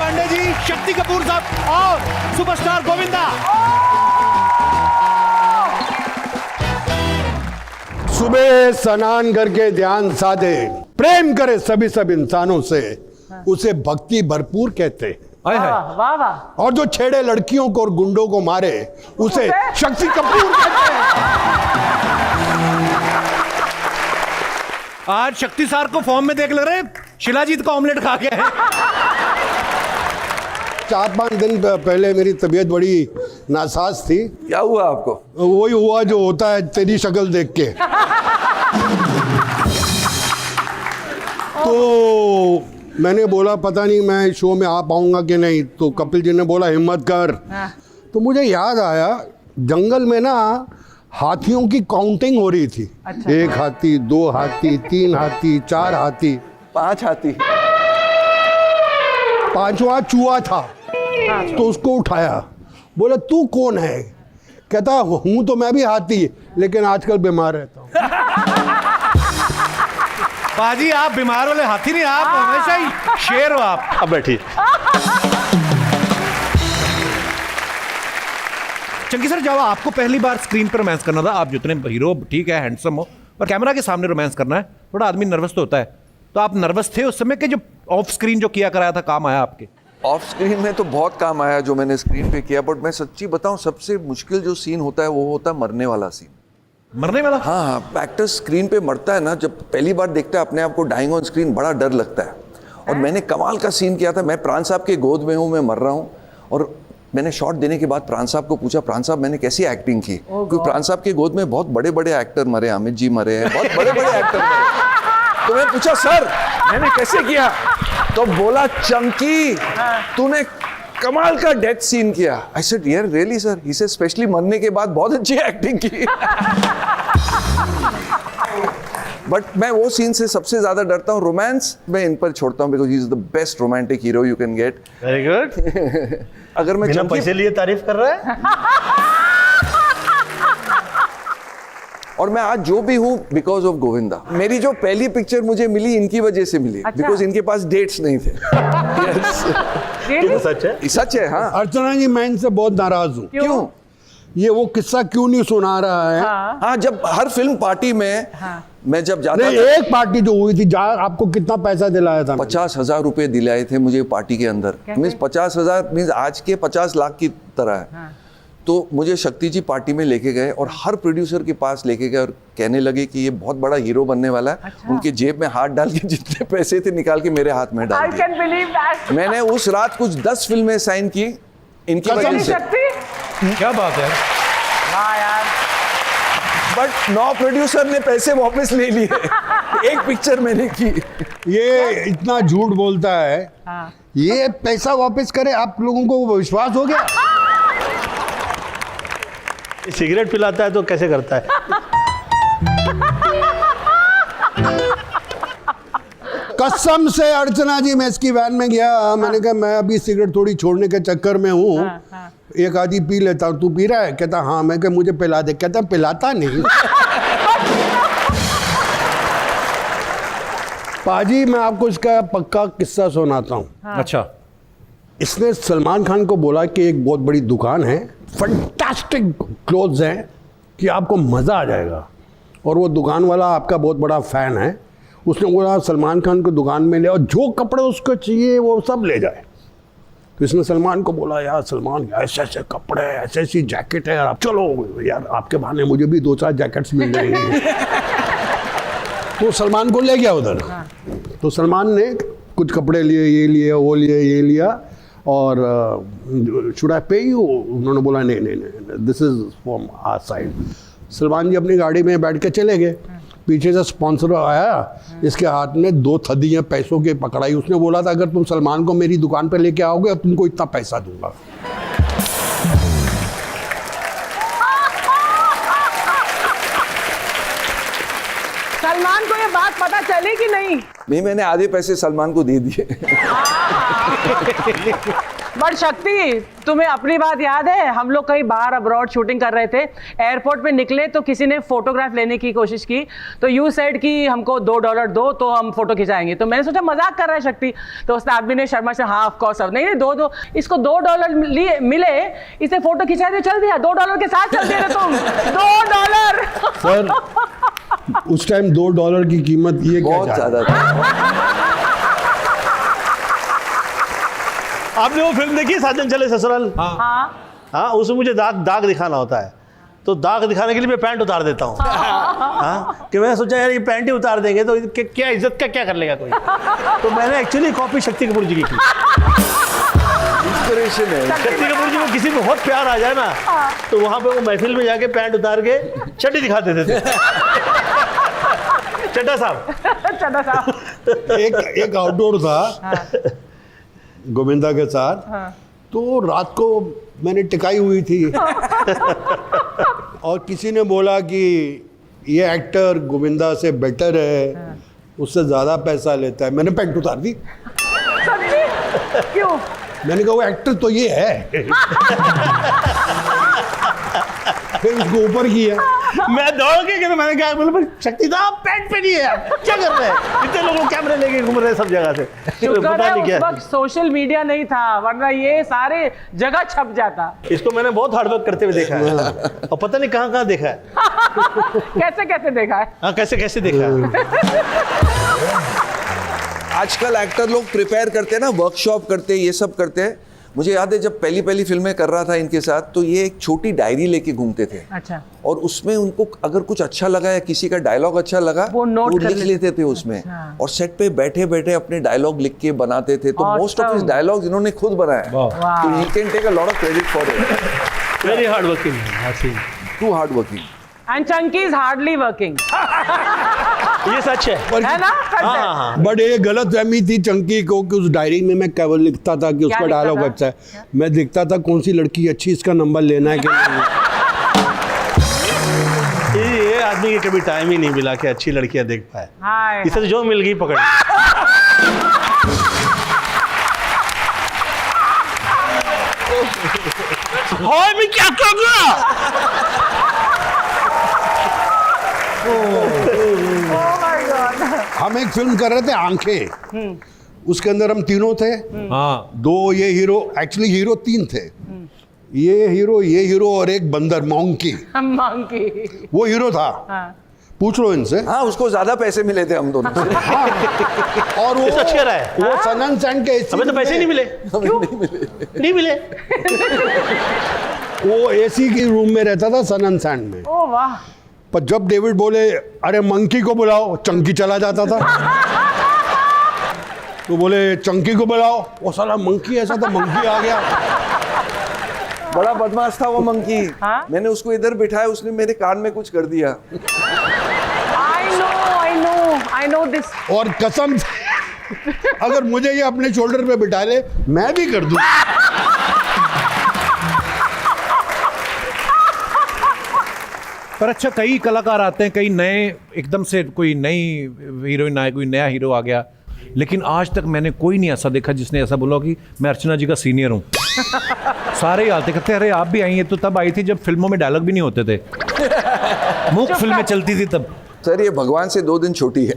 पांडे जी, शक्ति कपूर साहब और सुपरस्टार गोविंदा। सुबह स्नान करके ध्यान साधे, प्रेम करे सभी सब इंसानों से, उसे भक्ति भरपूर कहते हैं। वाह वाह। और जो छेड़े लड़कियों को और गुंडों को मारे, उसे शक्ति कपूर कहते हैं। आज शक्ति सार को फॉर्म में देख लग रहे शिलाजीत का ऑमलेट खा गया है। 4-5 दिन पहले मेरी तबीयत बड़ी नासाज थी। क्या हुआ आपको? वही हुआ जो होता है तेरी शक्ल देख के। तो मैंने बोला पता नहीं मैं शो में आ पाऊंगा कि नहीं, तो कपिल जी ने बोला हिम्मत कर। तो मुझे याद आया जंगल में ना हाथियों की काउंटिंग हो रही थी। अच्छा। 1 हाथी, 2 हाथी, 3 हाथी, 4 हाथी, 5 हाथी। 5वां चूहा था। तो उसको उठाया, बोले तू कौन है? कहता हूं तो मैं भी हाथी, लेकिन आजकल बीमार रहता हूं। बाजी आप बीमार वाले हाथी नहीं, आप हमेशा ही शेर हो आप। अब बैठिए। चंकी सर, जब आपको पहली बार स्क्रीन पर रोमांस करना था, आप जितने हीरो ठीक है, हैंडसम हो, पर कैमरा के सामने रोमांस करना है, थोड़ा आदमी नर्वस तो होता है। तो आप नर्वस थे उस समय के जो ऑफ स्क्रीन जो किया कराया था, काम आया आपके? ऑफ स्क्रीन में तो बहुत काम आया जो मैंने स्क्रीन पे किया, बट मैं सच्ची बताऊं सबसे मुश्किल जो सीन होता है वो होता है मरने वाला सीन। मरने वाला? हाँ, एक्टर स्क्रीन पे मरता है ना, जब पहली बार देखता है अपने आप को डाइंग ऑन स्क्रीन, बड़ा डर लगता है। और मैंने कमाल का सीन किया था, मैं प्राण साहब के गोद में हूँ, मैं मर रहा हूँ, और मैंने शॉट देने के बाद प्राण साहब को पूछा, प्राण साहब मैंने कैसी एक्टिंग की? क्योंकि प्राण साहब के गोद में बहुत बड़े बड़े एक्टर मरे, अमित जी मरे हैं, बहुत बड़े बड़े एक्टर मरे। तो मैं पूछा सर मैंने कैसे किया? तो बोला चंकी तूने कमाल का डेथ सीन किया। आई सेड यार really sir? He said specially मरने के बाद बहुत अच्छी एक्टिंग की। बट मैं वो सीन से सबसे ज्यादा डरता हूँ। रोमांस मैं इन पर छोड़ता हूँ, because he is the best romantic hero you can get. Very good. अगर मैं बिना पैसे लिए तारीफ कर रहा है। और मैं आज जो भी हूँ बिकॉज ऑफ गोविंदा। मेरी जो पहली पिक्चर मुझे मिली इनकी वजह से मिली, बिकॉज इनके पास डेट्स नहीं थे। ये सच है। सच है। हाँ। अर्चना जी मैं इनसे बहुत नाराज हूँ। क्यों? ये वो किस्सा क्यों नहीं सुना रहा है? हाँ, जब हर फिल्म पार्टी में मैं जब जाता नहीं, एक पार्टी जो हुई थी जहाँ आपको कितना पैसा दिलाया था? 50,000 रुपए दिलाए थे मुझे पार्टी के अंदर। मीन्स 50,000 मीन्स आज के 50 लाख की तरह है। तो मुझे शक्ति जी पार्टी में लेके गए और हर प्रोड्यूसर के पास लेके गए और कहने लगे कि ये बहुत बड़ा हीरो बनने वाला है। अच्छा। उनके जेब में हाथ डाल के जितने पैसे थे निकाल के मेरे हाथ में डाल दिए। मैंने उस रात कुछ 10 फिल्में साइन की इनकी वजह से। क्या बात है। बट 9 प्रोड्यूसर ने पैसे वापस ले लिए। एक पिक्चर मैंने की। ये इतना झूठ बोलता है। ये पैसा वापस करे, आप लोगों को विश्वास हो गया? सिगरेट पिलाता है तो कैसे करता है? कसम से अर्चना जी, मैं इसकी वैन में गया, मैंने कहा मैं अभी सिगरेट थोड़ी छोड़ने के चक्कर में हूँ, एक आधी पी लेता हूँ, तू पी रहा है? कहता हाँ। मैं कहा मुझे पिला दे। कहता पिलाता नहीं। पाजी मैं आपको इसका पक्का किस्सा सुनाता हूँ। अच्छा। इसने सलमान खान को बोला कि एक बहुत बड़ी दुकान है, फैंटास्टिक क्लोथ्स हैं कि आपको मज़ा आ जाएगा, और वो दुकान वाला आपका बहुत बड़ा फ़ैन है। उसने बोला सलमान खान को दुकान में ले और जो कपड़े उसको चाहिए वो सब ले जाए। तो इसने सलमान को बोला यार सलमान ऐसे ऐसे कपड़े, ऐसे ऐसी जैकेट है यार, आप चलो यार, आपके बहाने मुझे भी 2-4 जैकेट्स मिल जाएंगी। तो सलमान को ले गया उधर। तो सलमान ने कुछ कपड़े लिए, ये लिए, वो लिए, ये लिया, और शुड आई पे यू? उन्होंने बोला नहीं नहीं नहीं, this is from our side. Salman ji अपनी गाड़ी में बैठ के चले गए। पीछे से स्पॉन्सर आया, इसके हाथ में 2 थदियाँ पैसों के पकड़ाई। उसने बोला था अगर तुम सलमान को मेरी दुकान पर लेके आओगे और तुमको इतना पैसा दूंगा। सलमान को ये बात पता चली कि नहीं? नहीं, मैंने आधे पैसे सलमान को दे दिए। बट शक्ति, तुम्हें अपनी बात याद है? हम लोग कहीं बाहर अब्रॉड शूटिंग कर रहे थे, एयरपोर्ट पे निकले तो किसी ने फोटोग्राफ लेने की कोशिश की, तो यू सेड कि हमको $2 दो तो हम फोटो खिंचाएंगे। तो मैंने सोचा मजाक कर रहा है शक्ति, तो उस आदमी ने शर्मा से हाँ ऑफ कोर्स, नहीं दो इसको $2 मिले, इसे फोटो खिंचा दिया, चल दिया $2 के साथ चल दिया तुम। $2 सर उस टाइम $2 की कीमत ये क्या बहुत ज्यादा था। आपने वो फिल्म देखी साजन चले ससुराल? हाँ, उसमें मुझे दाग दिखाना होता है, तो दाग दिखाने के लिए मैं पैंट उतार देता हूँ। हाँ, कि मैं सोचा यार ये पैंट ही उतार देंगे तो क्या इज्जत का क्या कर लेगा कोई। तो मैंने एक्चुअली कॉपी शक्ति कपूर जी की इंस्पिरेशन है। शक्ति कपूर जी को किसी को बहुत प्यार आ जाए ना, तो वहां पे वो महफिल में जाके पैंट उतार के चड्डी दिखा देते थे। चड्डा साहब एक आउटडोर था गोविंदा के साथ, तो रात को मैंने टिकाई हुई थी और किसी ने बोला कि ये एक्टर गोविंदा से बेटर है, उससे ज़्यादा पैसा लेता है। मैंने पैंट उतार दी। क्यों? मैंने कहा वो एक्टर तो ये है। फिर उसको ऊपर किया। मैं दौड़ के गया, मैंने कहा बोले शक्ति साहब पैंट पे नहीं है, क्या कर रहे हैं? इतने लोग कैमरे लेके घूम रहे हैं सब जगह से। शुक्र पता है नहीं उस क्या वक्त सोशल मीडिया नहीं था, वरना ये सारे जगह छप जाता। इसको मैंने बहुत हार्डवर्क करते हुए देखा है और पता नहीं कहाँ देखा है। कैसे कैसे देखा है? हाँ, कैसे देखा है। आजकल एक्टर लोग प्रिपेयर करते हैं ना, वर्कशॉप करते हैं, ये सब करते हैं। मुझे याद है जब पहली फिल्में कर रहा था इनके साथ, तो ये एक छोटी डायरी लेके घूमते थे। अच्छा। और उसमें उनको अगर कुछ अच्छा लगा या किसी का डायलॉग अच्छा लगा, वो नोट कर लिख लेते थे उसमें। अच्छा। और सेट पे बैठे बैठे अपने डायलॉग लिख के बनाते थे। तो मोस्ट ऑफ हिज डायलॉग्स इन्होंने खुद बनाया। तो he can take a lot of credit for it. Very hard working, too hard working. And Chunky is hardly working. ये सच है। है ना? सच है। हाँ। बट ये गलत फहमी थी चंकी को कि उस डायरी में मैं केवल लिखता था कि उसका लिखता डायलॉग था? अच्छा है। मैं दिखता था कौन सी लड़की अच्छी, इसका नंबर लेना है कि नहीं। ये आदमी के कभी टाइम ही नहीं मिला कि अच्छी लड़कियां देख पाए। हाय। इसे तो जो मिल गई पकड़ ली। हाय मैं क्या कर गया? हम एक फिल्म कर रहे थे आंखें, उसके अंदर हम तीनों थे। हाँ, दो ये हीरो, एक्चुअली हीरो 3 थे। ये हीरो और एक बंदर मॉन्की, मंकी। वो हीरो था। हाँ। पूछ लो इनसे। हाँ, उसको ज्यादा पैसे मिले थे हम दोनों से। और वो सच कह रहा है। वो सनन सैन के AC हमें तो पैसे ही नहीं मिले। क्यों? नहीं मिले। वो AC की रूम में रहता था सनन सैन में। ओ वाह। पर जब डेविड बोले अरे मंकी को बुलाओ, चंकी चला जाता था। तो बोले चंकी को बुलाओ, वो साला मंकी ऐसा था, मंकी आ गया। बड़ा बदमाश था वो मंकी। हाँ? मैंने उसको इधर बिठाया, उसने मेरे कान में कुछ कर दिया। I know this. और कसम से, अगर मुझे ये अपने शोल्डर पे बिठा ले, मैं भी कर दूं। पर अच्छा कई कलाकार आते हैं, कई नए, एकदम से कोई नई हीरोइन आए, कोई नया हीरो आ गया, लेकिन आज तक मैंने कोई नहीं ऐसा देखा जिसने ऐसा बोला कि मैं अर्चना जी का सीनियर हूँ। सारे ही आते कहते अरे आप भी आई हैं, तो तब आई थी जब फिल्मों में डायलॉग भी नहीं होते थे, मुख्य फिल्में चलती थी तब। सर ये भगवान से 2 दिन छोटी है।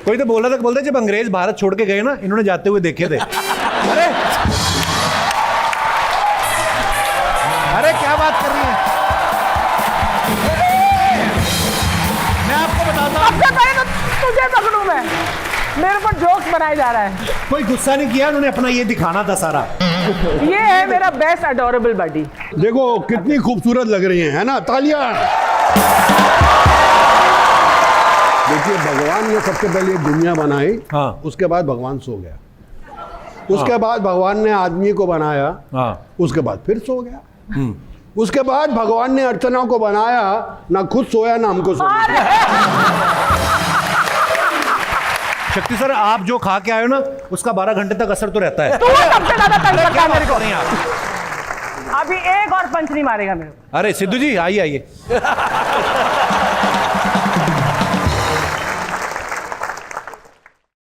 कोई तो बोल रहा था, बोलते जब अंग्रेज भारत छोड़ के गए ना, इन्होंने जाते हुए देखे थे। अरे अरे क्या बात कर रही है? मैं आपको बताता हूँ, सबसे पहले तो तुझे पकड़ूं मैं, मेरे पर जोक्स बनाया जा रहा है। कोई गुस्सा नहीं किया, उन्होंने अपना ये दिखाना था सारा। ये है मेरा बेस्ट अडोरेबल बडी। देखो कितनी खूबसूरत लग रही हैं, है ना? तालियां। देखिए भगवान ने सबसे पहले ये दुनिया बनाई। हाँ। उसके बाद भगवान सो गया। उसके बाद भगवान ने आदमी को बनाया। हाँ। उसके बाद फिर सो गया। उसके बाद भगवान ने अर्चना को बनाया, ना खुद सोया ना हमको सोया। शक्ति सर, आप जो खा के आए हो ना, उसका 12 घंटे तक असर तो रहता है। तू सबसे ज्यादा तंग करता है मेरे को। नहीं आप। अभी एक और पंच नहीं मारेगा मेरे को। अरे सिद्धू जी आइए आइए।